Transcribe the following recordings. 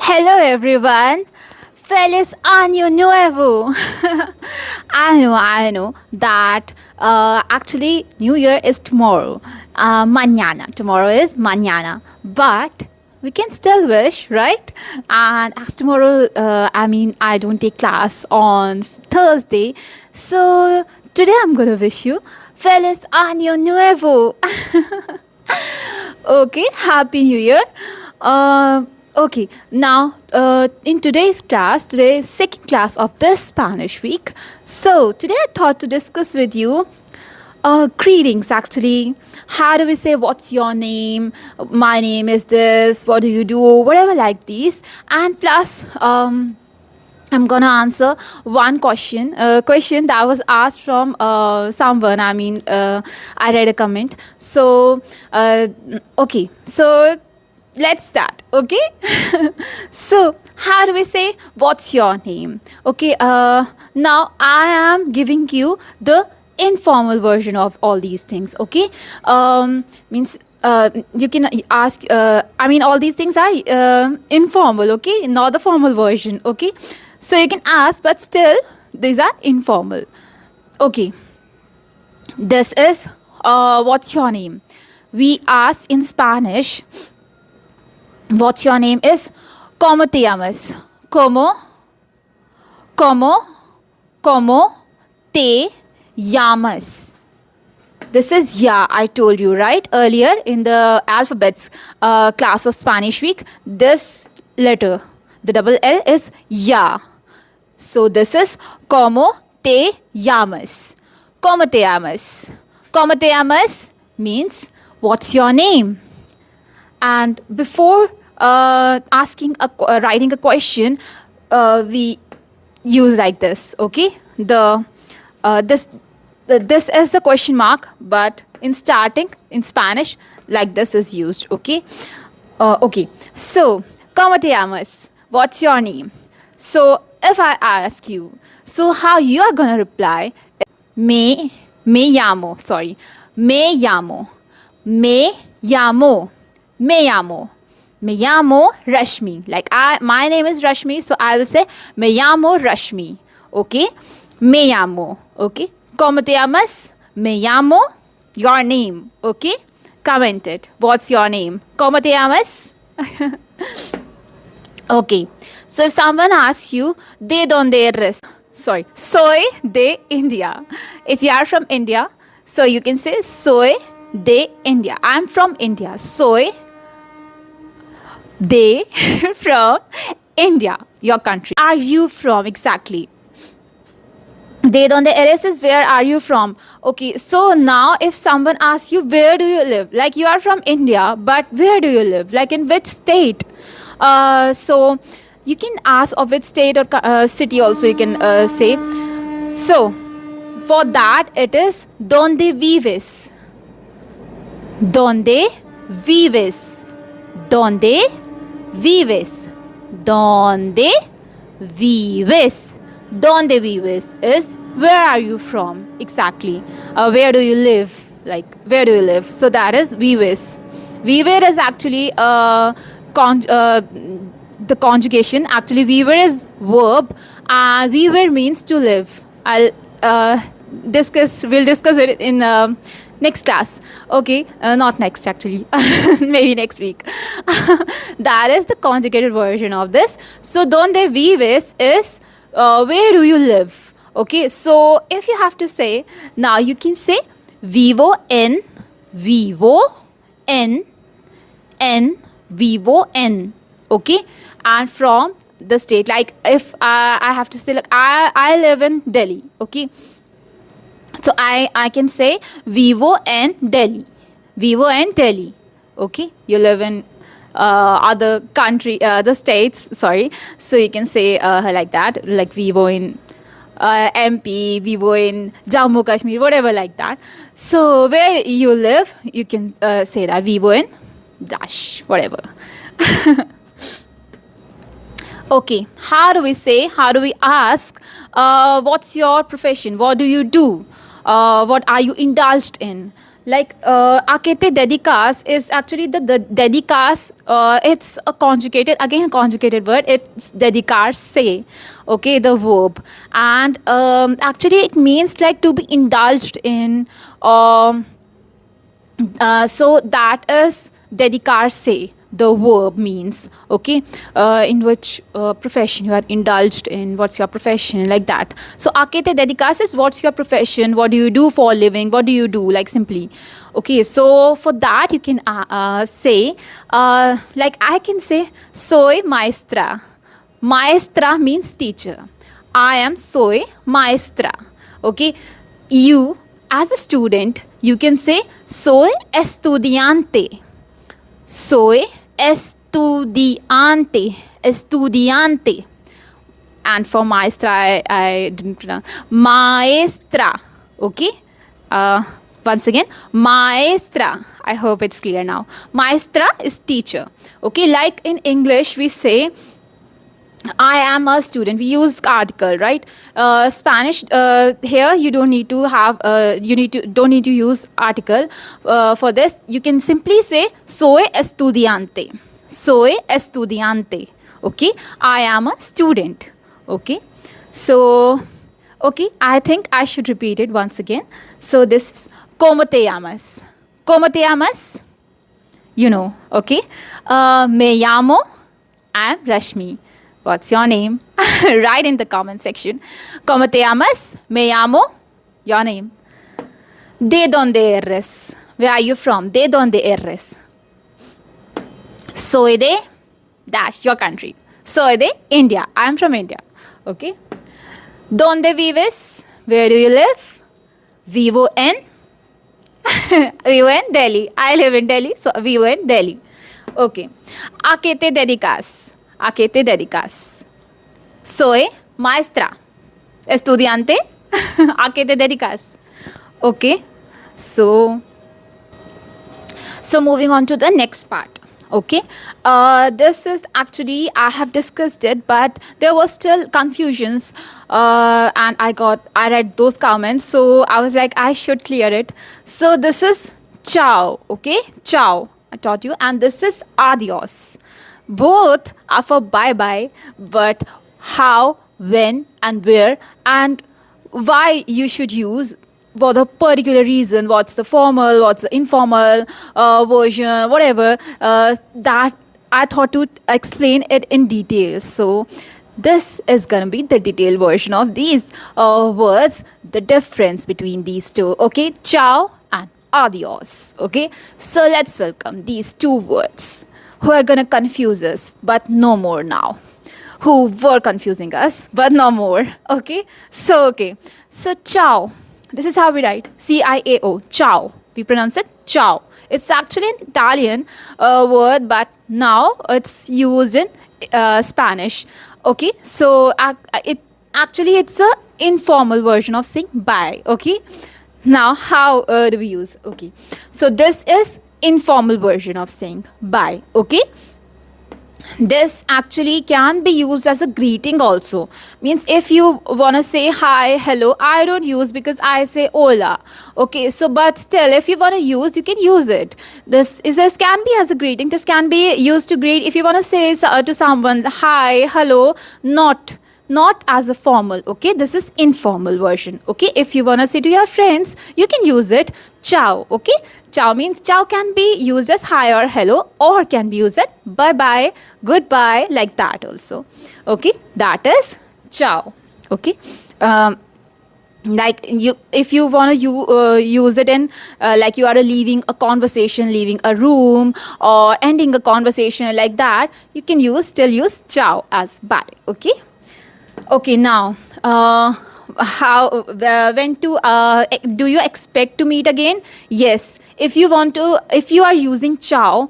Hello everyone. Feliz Año Nuevo. I know that actually New Year is tomorrow. Mañana. Tomorrow is mañana. But we can still wish, right? And as tomorrow, I don't take class on Thursday. So today I'm going to wish you Feliz Año Nuevo. Okay, Happy New Year. Okay, now in today's class, today is second class of this Spanish week. So today I thought to discuss with you greetings actually. How do we say what's your name? My name is this. What do you do? Whatever like these. And plus, I'm gonna answer one question that was asked from someone. I read a comment. So, okay. So let's start. Okay. So how do we say what's your name? Okay. Now I am giving you the informal version of all these things. Okay. Means you can ask all these things are informal, okay, not the formal version, okay, so you can ask but still these are informal. Okay, this is what's your name. We ask in Spanish what's your name is como te llamas. Como te llamas. This is ya, I told you, right? Earlier in the alphabets class of Spanish week, this letter, the double L is ya. So this is como te llamas. Como te llamas. Como te llamas means what's your name. And before writing a question, we use like this, okay? This is the question mark, but in starting in Spanish, like this is used, okay? Okay, so, ¿cómo te llamas? What's your name? So, if I ask you, so how you are gonna reply, me llamo, sorry, me llamo Rashmi. Like my name is Rashmi, so I will say me llamo Rashmi, okay? Me llamo, okay? ¿Cómo te llamas? Me llamo, your name, okay? Comment it. What's your name? ¿Cómo te llamas? Okay. So if someone asks you, ¿de dónde eres? Sorry. Soy de India. If you are from India, so you can say soy de India. I'm from India. Soy de from India, your country. Are you from exactly? De donde eres is where are you from. Okay, so now if someone asks you where do you live, like you are from India, but where do you live, like in which state, so you can ask of which state or city also you can say. So for that it is donde vives. Donde vives. Donde vives. Donde vives. Donde vives is where are you from exactly. Where do you live? Like where do you live? So that is vives. Vivir is actually the conjugation. Actually, vivir is verb. Vivir means to live. We'll discuss it in next class. Okay, not next actually. Maybe next week. That is the conjugated version of this. So donde vives is where do you live? Okay, so if you have to say, now you can say vivo en, okay, and from the state. Like if I have to say, like I live in Delhi, okay, so I can say vivo en Delhi, okay. You live in other country, the states, sorry, so you can say like that, like vivo in MP, vivo in Jammu Kashmir, whatever like that. So where you live, you can say that vivo in dash, whatever. Okay, how do we ask what's your profession, what do you do, what are you indulged in? Like akete dedicas is actually the dedicas. It's a conjugated word. It's dedicar se, okay, the verb, and actually it means like to be indulged in. So that is dedicar se, the verb means, okay, in which profession you are indulged in, what's your profession, like that. So akete dedicas is what's your profession, what do you do for a living, what do you do, like simply. Okay, so for that you can say, like I can say soy maestra. Maestra means teacher. I am soy maestra. Okay, you as a student you can say soy estudiante. Soy estudiante. Estudiante. And for maestra, I didn't pronounce. Maestra. Okay. Once again, maestra. I hope it's clear now. Maestra is teacher. Okay. Like in English, we say I am a student. We use article, right? Spanish here you don't need to have don't need to use article for this. You can simply say soy estudiante. Soy estudiante. Okay, I am a student. Okay, so okay, I think I should repeat it once again. So this is como te llamas. Como te llamas? You know. Okay. Me llamo. I'm Rashmi. What's your name? Write in the comment section. ¿Cómo te llamas? Me llamo. Your name. ¿De dónde eres? Where are you from? ¿De dónde eres? Soy de dash, your country. Soy de India. I'm from India. Okay. ¿Dónde vives? Where do you live? Vivo en Vivo en Delhi. I live in Delhi, so vivo en Delhi. Okay. ¿A qué te dedicas? ¿A qué te dedicas? Soy maestra. Estudiante. ¿A qué te dedicas? Okay. So moving on to the next part. Okay. This is actually, I have discussed it, but there was still confusions. And I read those comments. So I was like, I should clear it. So this is ciao. Okay. Ciao. I taught you. And this is adios. Both are for bye-bye, but how, when, and where, and why you should use for the particular reason, what's the formal, what's the informal version, whatever, that I thought to explain it in detail. So this is going to be the detailed version of these words, the difference between these two. Okay, ciao and adios. Okay, so let's welcome these two words who are going to confuse us, but no more now. Who were confusing us, but no more. Okay, so ciao. This is how we write. C-I-A-O. Ciao. We pronounce it ciao. It's actually an Italian word, but now it's used in Spanish. Okay, so it's a informal version of saying bye. Okay, now how do we use? Okay, so this is informal version of saying bye. Okay, this actually can be used as a greeting also. Means if you want to say hi, hello, I don't use because I say hola. Okay, so but still if you want to use, you can use it. This can be as a greeting. This can be used to greet if you want to say to someone hi, hello, not as a formal. Okay, this is informal version. Okay, if you want to say to your friends, you can use it ciao. Okay, ciao means ciao can be used as hi or hello, or can be used as bye bye, goodbye, like that also. Okay, that is ciao. Okay, like you, if you want to use it in like you are leaving a conversation, leaving a room, or ending a conversation, like that, you can still use ciao as bye. Okay. Okay, now, when to, do you expect to meet again? Yes. If you are using ciao,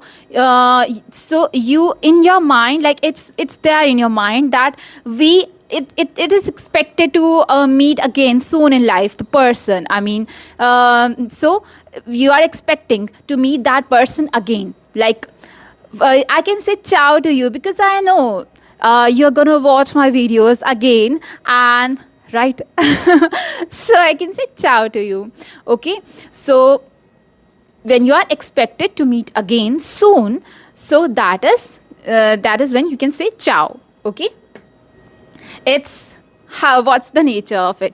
so you, in your mind, like it's there in your mind that it is expected to meet again soon in life, the person. I mean, so you are expecting to meet that person again. Like, I can say ciao to you because I know you're gonna watch my videos again, and right. So I can say ciao to you. Okay, so when you are expected to meet again soon, so that is when you can say ciao. Okay, it's how, what's the nature of it?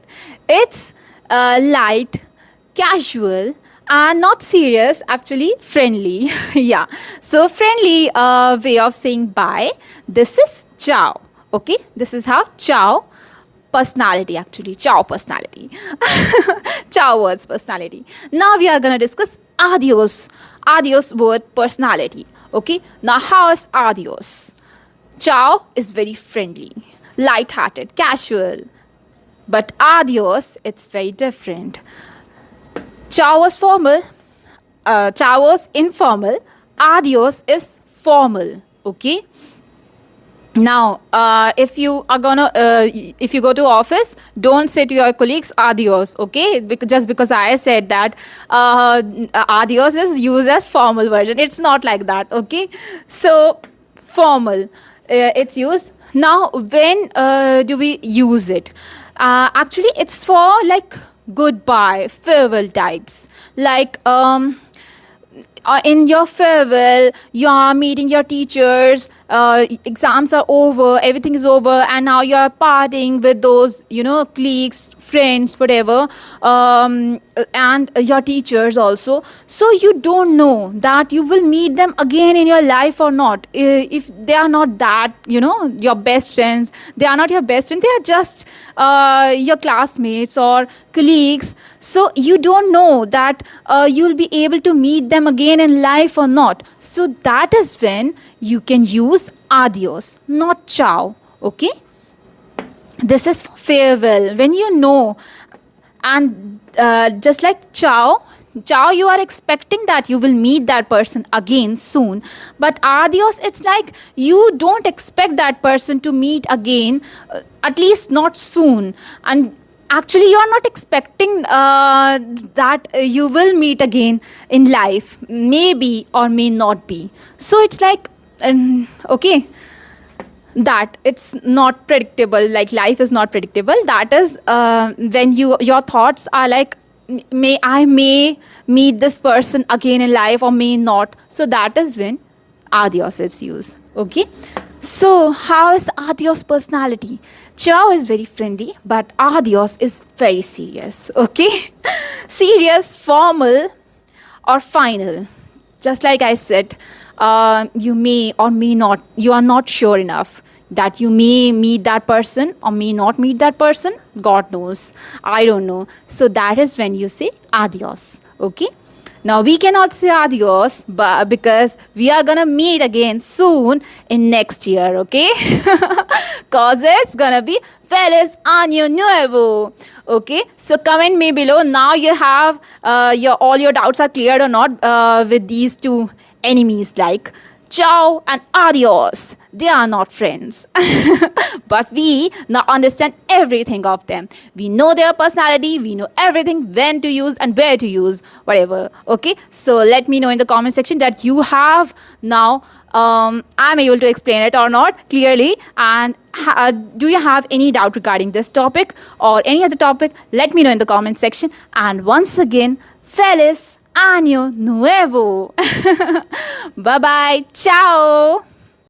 It's light, casual, and not serious, actually friendly. Yeah, so friendly way of saying bye. This is ciao. Okay, this is how ciao personality, actually ciao personality. Ciao words personality. Now we are going to discuss adios. Adios word personality. Okay, now how is adios? Ciao is very friendly, light-hearted, casual. But adios, it's very different. Ciao was formal, ciao was informal, adios is formal. Okay. Now, if you are gonna, if you go to office, don't say to your colleagues adios, okay? Because just because I said that adios is used as formal version, it's not like that, okay? So formal, it's used. Now, when do we use it? Actually, it's for like goodbye, farewell types, like in your farewell, you are meeting your teachers, exams are over, everything is over, and now you are partying with those, colleagues, friends, whatever, and your teachers also. So you don't know that you will meet them again in your life or not. If they are not that, your best friends, they are not your best friends, they are just your classmates or colleagues. So you don't know that you'll be able to meet them again in life or not. So that is when you can use adios, not ciao. Okay, this is for farewell, when you know. And just like ciao, you are expecting that you will meet that person again soon. But adios, it's like you don't expect that person to meet again, at least not soon. And actually you are not expecting that you will meet again in life, maybe or may not be. So it's like okay, that it's not predictable, like life is not predictable. That is when your thoughts are like, may meet this person again in life or may not. So that is when adios is used. Okay, so how is adios personality? Ciao is very friendly, but adios is very serious. Okay, serious, formal, or final. Just like I said, you may or may not, you are not sure enough that you may meet that person or may not meet that person. God knows. I don't know. So that is when you say adios. Okay. Now we cannot say adios because we are gonna meet again soon in next year, okay? Cause it's gonna be Feliz Año Nuevo. Okay, so comment me below. Now you have all your doubts are cleared or not with these two enemies like ciao and adios. They are not friends. But we now understand everything of them. We know their personality. We know everything, when to use and where to use, whatever. Okay, so let me know in the comment section that you have now I'm able to explain it or not clearly. And do you have any doubt regarding this topic or any other topic? Let me know in the comment section. And once again, Feliz Año Nuevo. Bye bye. Ciao.